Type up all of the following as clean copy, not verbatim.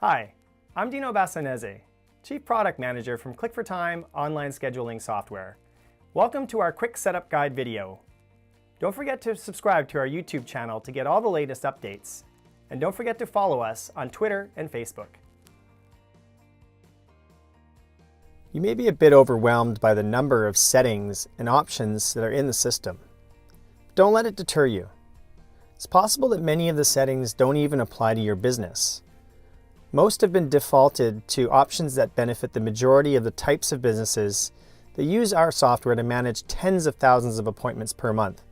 Hi, I'm Dino Bassanese, Chief Product Manager from Click4Time online scheduling software. Welcome to our quick setup guide video. Don't forget to subscribe to our YouTube channel to get all the latest updates. And don't forget to follow us on Twitter and Facebook. You may be a bit overwhelmed by the number of settings and options that are in the system. Don't let it deter you. It's possible that many of the settings don't even apply to your business. Most have been defaulted to options that benefit the majority of the types of businesses that use our software to manage tens of thousands of appointments per month.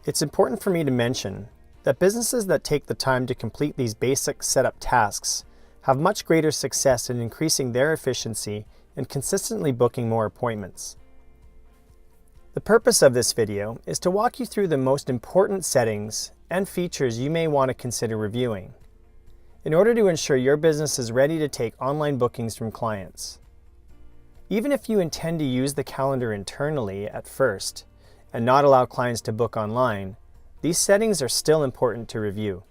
It's important for me to mention that businesses that take the time to complete these basic setup tasks have much greater success in increasing their efficiency and consistently booking more appointments. The purpose of this video is to walk you through the most important settings and features you may want to consider reviewing in order to ensure your business is ready to take online bookings from clients. Even if you intend to use the calendar internally at first and not allow clients to book online, these settings are still important to review.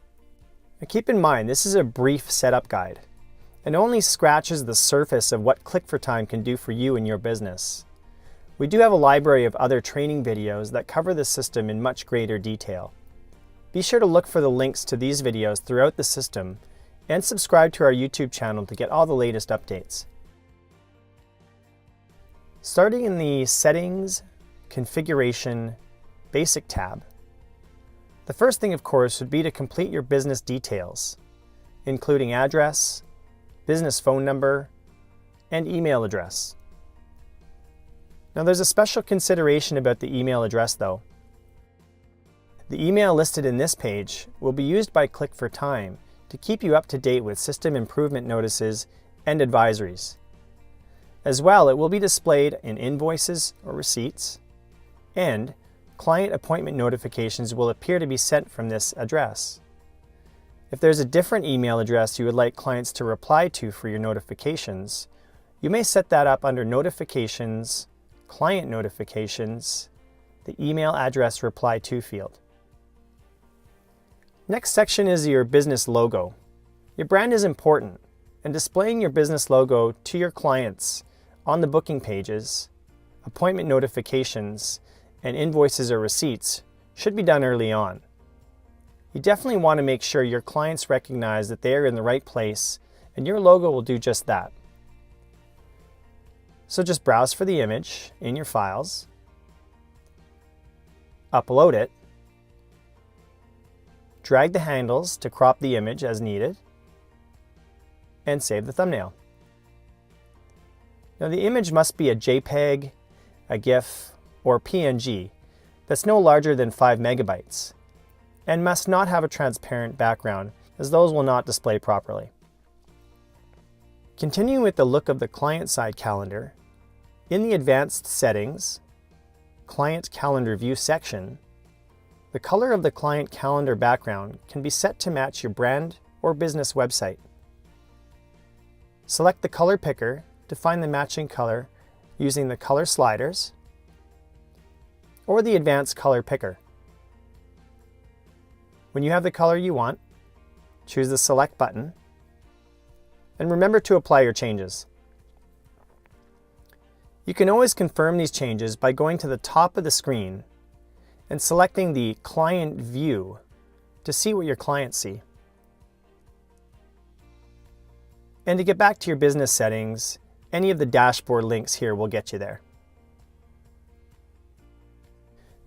Now keep in mind, this is a brief setup guide and only scratches the surface of what Click4Time can do for you and your business. We do have a library of other training videos that cover the system in much greater detail. Be sure to look for the links to these videos throughout the system and subscribe to our YouTube channel to get all the latest updates. Starting in the Settings, Configuration, Basic tab, the first thing, of course, would be to complete your business details, including address, business phone number, and email address. Now there's a special consideration about the email address though. The email listed in this page will be used by Click4Time to keep you up to date with system improvement notices and advisories. As well, it will be displayed in invoices or receipts, and client appointment notifications will appear to be sent from this address. If there's a different email address you would like clients to reply to for your notifications, you may set that up under Notifications, Client Notifications, the email address reply to field. Next section is your business logo. Your brand is important, and displaying your business logo to your clients on the booking pages, appointment notifications, and invoices or receipts should be done early on. You definitely want to make sure your clients recognize that they are in the right place, and your logo will do just that. So just browse for the image in your files, upload it, drag the handles to crop the image as needed, and save the thumbnail. Now the image must be a JPEG, a GIF, or PNG that's no larger than 5 megabytes and must not have a transparent background, as those will not display properly. Continuing with the look of the client-side calendar, in the Advanced Settings, Client Calendar View section, the color of the client calendar background can be set to match your brand or business website. Select the color picker to find the matching color using the color sliders or the advanced color picker. When you have the color you want, choose the select button and remember to apply your changes. You can always confirm these changes by going to the top of the screen and selecting the Client View to see what your clients see. And to get back to your business settings, any of the dashboard links here will get you there.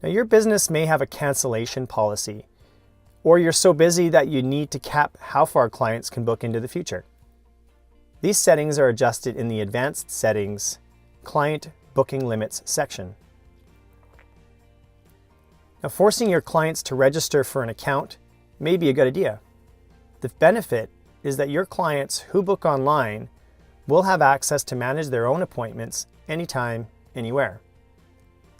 Now your business may have a cancellation policy, or you're so busy that you need to cap how far clients can book into the future. These settings are adjusted in the Advanced Settings, Client Booking Limits section. Now, forcing your clients to register for an account may be a good idea. The benefit is that your clients who book online will have access to manage their own appointments anytime, anywhere.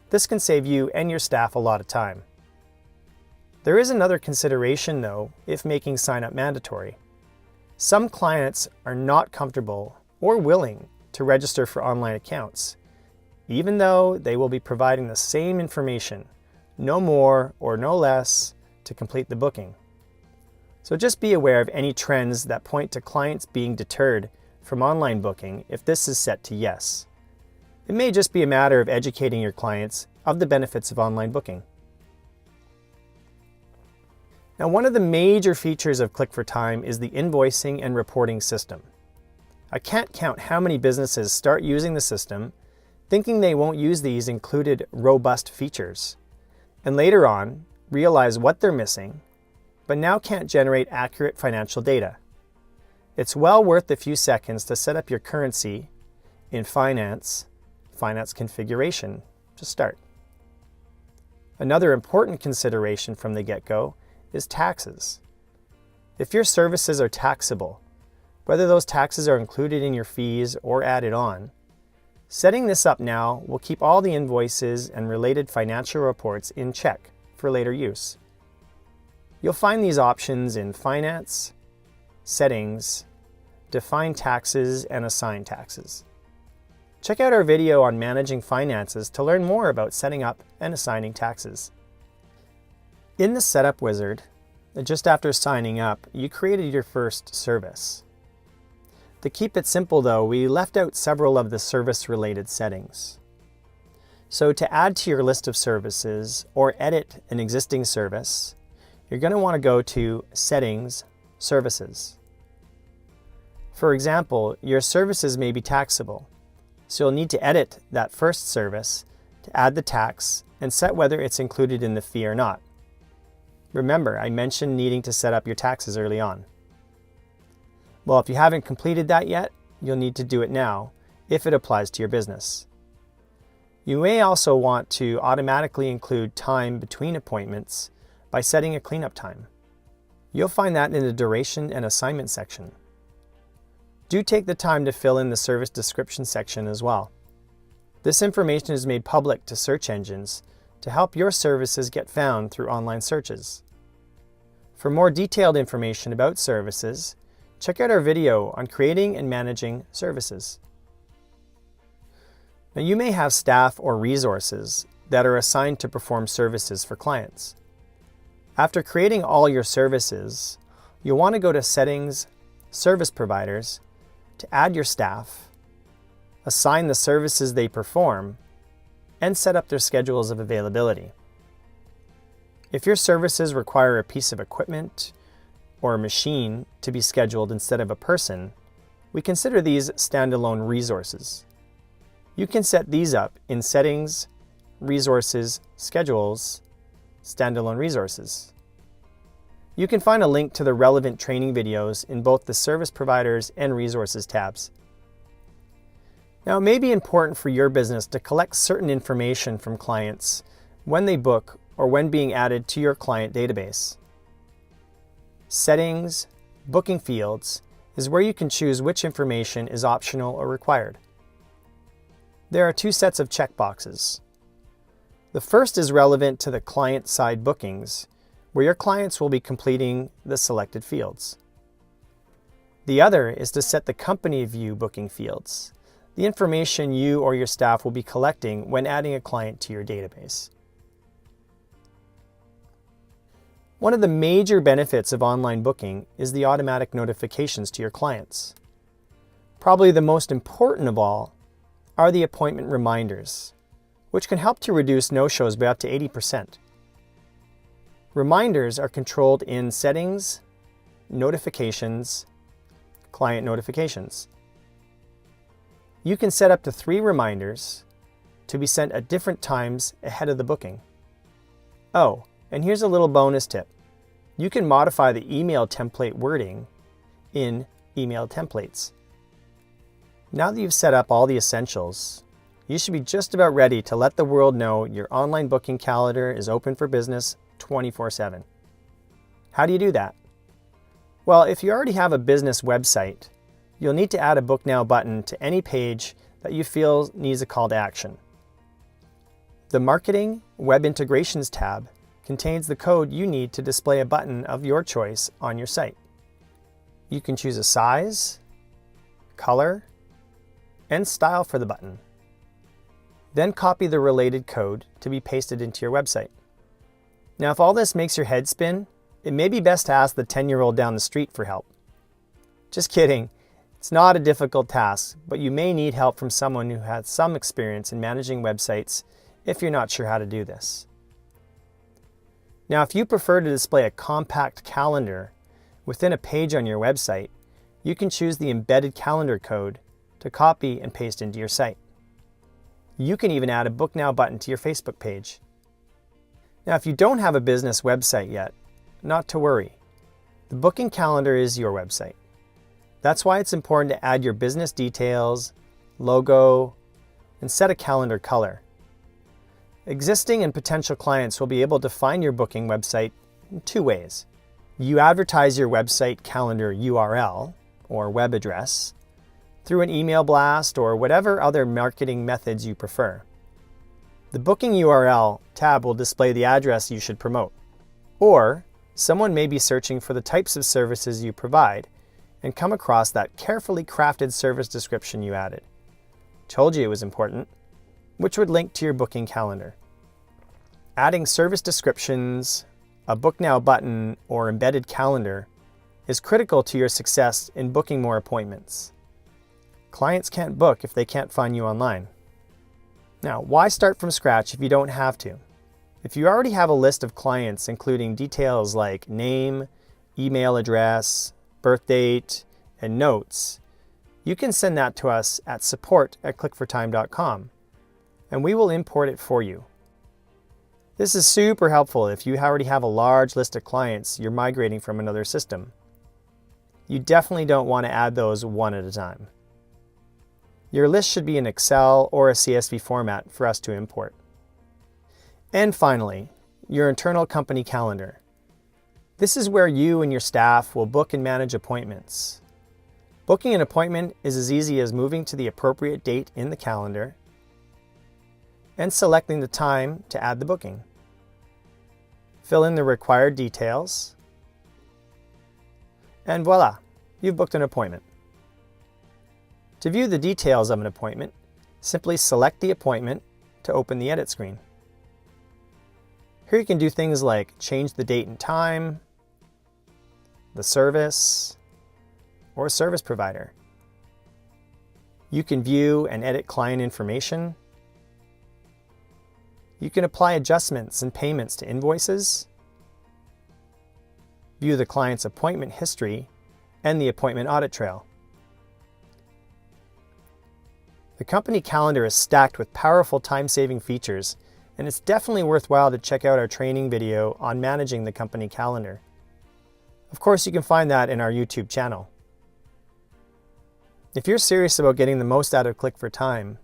This can save you and your staff a lot of time. There is another consideration though if making sign-up mandatory. Some clients are not comfortable or willing to register for online accounts, even though they will be providing the same information, no more or no less, to complete the booking. So just be aware of any trends that point to clients being deterred from online booking if this is set to yes. It may just be a matter of educating your clients of the benefits of online booking. Now, one of the major features of Click for Time is the invoicing and reporting system. I can't count how many businesses start using the system thinking they won't use these included robust features, and later on realize what they're missing, but now can't generate accurate financial data. It's well worth a few seconds to set up your currency in finance configuration to start. Another important consideration from the get-go is taxes. If your services are taxable, whether those taxes are included in your fees or added on, setting this up now will keep all the invoices and related financial reports in check for later use. You'll find these options in Finance, Settings, Define Taxes, and Assign Taxes. Check out our video on managing finances to learn more about setting up and assigning taxes. In the Setup Wizard, just after signing up, you created your first service. To keep it simple though, we left out several of the service-related settings. So to add to your list of services or edit an existing service, you're going to want to go to Settings, Services. For example, your services may be taxable, so you'll need to edit that first service to add the tax and set whether it's included in the fee or not. Remember, I mentioned needing to set up your taxes early on. Well, if you haven't completed that yet, you'll need to do it now if it applies to your business. You may also want to automatically include time between appointments by setting a cleanup time. You'll find that in the Duration and Assignment section. Do take the time to fill in the service description section as well. This information is made public to search engines to help your services get found through online searches. For more detailed information about services, check out our video on creating and managing services. Now, you may have staff or resources that are assigned to perform services for clients. After creating all your services, you'll want to go to Settings, Service Providers to add your staff, assign the services they perform, and set up their schedules of availability. If your services require a piece of equipment or a machine to be scheduled instead of a person, we consider these standalone resources. You can set these up in Settings, Resources, Schedules, Standalone Resources. You can find a link to the relevant training videos in both the Service Providers and Resources tabs. Now, it may be important for your business to collect certain information from clients when they book or when being added to your client database. Settings, Booking Fields is where you can choose which information is optional or required. There are two sets of checkboxes. The first is relevant to the client-side bookings, where your clients will be completing the selected fields. The other is to set the company view booking fields, the information you or your staff will be collecting when adding a client to your database. One of the major benefits of online booking is the automatic notifications to your clients. Probably the most important of all are the appointment reminders, which can help to reduce no-shows by up to 80%. Reminders are controlled in Settings, Notifications, Client Notifications. You can set up to 3 reminders to be sent at different times ahead of the booking. Oh, and here's a little bonus tip. You can modify the email template wording in Email Templates. Now that you've set up all the essentials, you should be just about ready to let the world know your online booking calendar is open for business 24/7. How do you do that? Well, if you already have a business website, you'll need to add a Book Now button to any page that you feel needs a call to action. The Marketing Web Integrations tab contains the code you need to display a button of your choice on your site. You can choose a size, color, and style for the button. Then copy the related code to be pasted into your website. Now, if all this makes your head spin, it may be best to ask the 10-year-old down the street for help. Just kidding. It's not a difficult task, but you may need help from someone who has some experience in managing websites if you're not sure how to do this. Now, if you prefer to display a compact calendar within a page on your website, you can choose the embedded calendar code to copy and paste into your site. You can even add a Book Now button to your Facebook page. Now, if you don't have a business website yet, not to worry. The booking calendar is your website. That's why it's important to add your business details, logo, and set a calendar color. Existing and potential clients will be able to find your booking website in two ways. You advertise your website calendar URL or web address through an email blast or whatever other marketing methods you prefer. The Booking URL tab will display the address you should promote. Or someone may be searching for the types of services you provide and come across that carefully crafted service description you added. Told you it was important, which would link to your booking calendar. Adding service descriptions, a Book Now button, or embedded calendar is critical to your success in booking more appointments. Clients can't book if they can't find you online. Now, why start from scratch if you don't have to? If you already have a list of clients including details like name, email address, birth date, and notes, you can send that to us at support@clickfortime.com, and we will import it for you. This is super helpful if you already have a large list of clients you're migrating from another system. You definitely don't want to add those one at a time. Your list should be in Excel or a CSV format for us to import. And finally, your internal company calendar. This is where you and your staff will book and manage appointments. Booking an appointment is as easy as moving to the appropriate date in the calendar and selecting the time to add the booking. Fill in the required details, and voila, you've booked an appointment. To view the details of an appointment, simply select the appointment to open the edit screen. Here you can do things like change the date and time, the service, or service provider. You can view and edit client information. You can apply adjustments and payments to invoices, view the client's appointment history, and the appointment audit trail. The company calendar is stacked with powerful time-saving features, and it's definitely worthwhile to check out our training video on managing the company calendar. Of course, you can find that in our YouTube channel. If you're serious about getting the most out of Click for Time,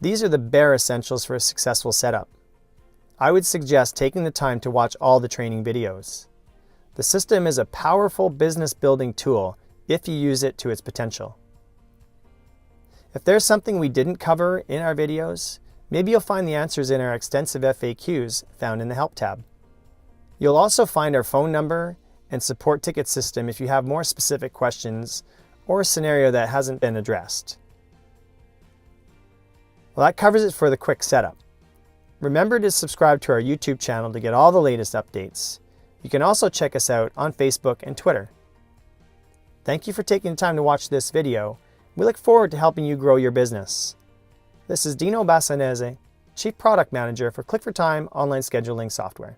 these are the bare essentials for a successful setup. I would suggest taking the time to watch all the training videos. The system is a powerful business building tool if you use it to its potential. If there's something we didn't cover in our videos, maybe you'll find the answers in our extensive FAQs found in the Help tab. You'll also find our phone number and support ticket system if you have more specific questions or a scenario that hasn't been addressed. Well, that covers it for the quick setup. Remember to subscribe to our YouTube channel to get all the latest updates. You can also check us out on Facebook and Twitter. Thank you for taking the time to watch this video. We look forward to helping you grow your business. This is Dino Bassanese, Chief Product Manager for Click for Time online scheduling software.